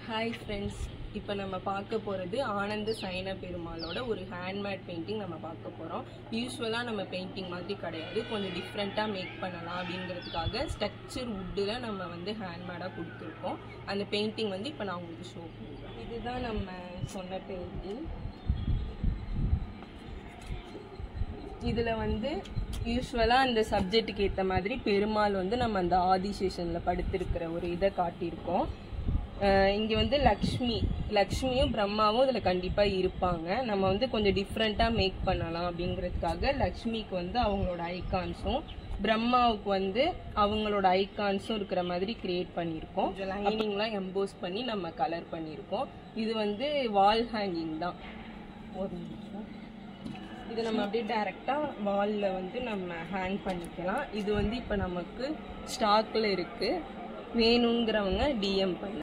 Hi friends, இப்போ நம்ம பார்க்க போறது ஆனந்த சைன பெருமாளோட ஒரு ஹேண்ட்மேட் பெயிண்டிங் நம்ம பார்க்க போறோம். யூசுவலா நம்ம பெயிண்டிங் மாதிரி கிடையாது, கொஞ்சம் டிஃப்ரெண்டா மேக் பண்ணலாம் அப்படிங்கிறதுக்காக ஸ்ட்ரக்சர் வுட்ல நம்ம வந்து ஹேண்ட்மேடா கொடுத்துருக்கோம். அந்த பெயிண்டிங் வந்து இப்போ நான் உங்களுக்கு ஷோ பண்ணுறேன். இதுதான் நம்ம சொன்ன பெயிண்டிங். இதில் வந்து யூஸ்வலாக அந்த சப்ஜெக்ட்டுக்கு ஏற்ற மாதிரி பெருமாள் வந்து நம்ம அந்த ஆதிசேஷனில் படுத்திருக்கிற ஒரு இதை காட்டியிருக்கோம். இங்கே வந்து லக்ஷ்மியும் பிரம்மாவும் இதில் கண்டிப்பாக இருப்பாங்க. நம்ம வந்து கொஞ்சம் டிஃப்ரெண்ட்டாக மேக் பண்ணலாம் அப்படிங்கிறதுக்காக லக்ஷ்மிக்கு வந்து அவங்களோட ஐகான்ஸும் பிரம்மாவுக்கு வந்து அவங்களோட ஐகான்ஸும் இருக்கிற மாதிரி கிரியேட் பண்ணியிருக்கோம். கொஞ்சம் லைனிங்லாம் எம்போஸ் பண்ணி நம்ம கலர் பண்ணியிருக்கோம். இது வந்து வால் ஹேங்கிங் தான். ஒரு நிமிஷம், இது நம்ம அப்படியே டைரெக்டாக வாலில் வந்து நம்ம ஹேங் பண்ணிக்கலாம். இது வந்து இப்போ நமக்கு ஸ்டாக்கில் இருக்குது, வேணுங்கிறவங்க டிஎம் பண்ணு.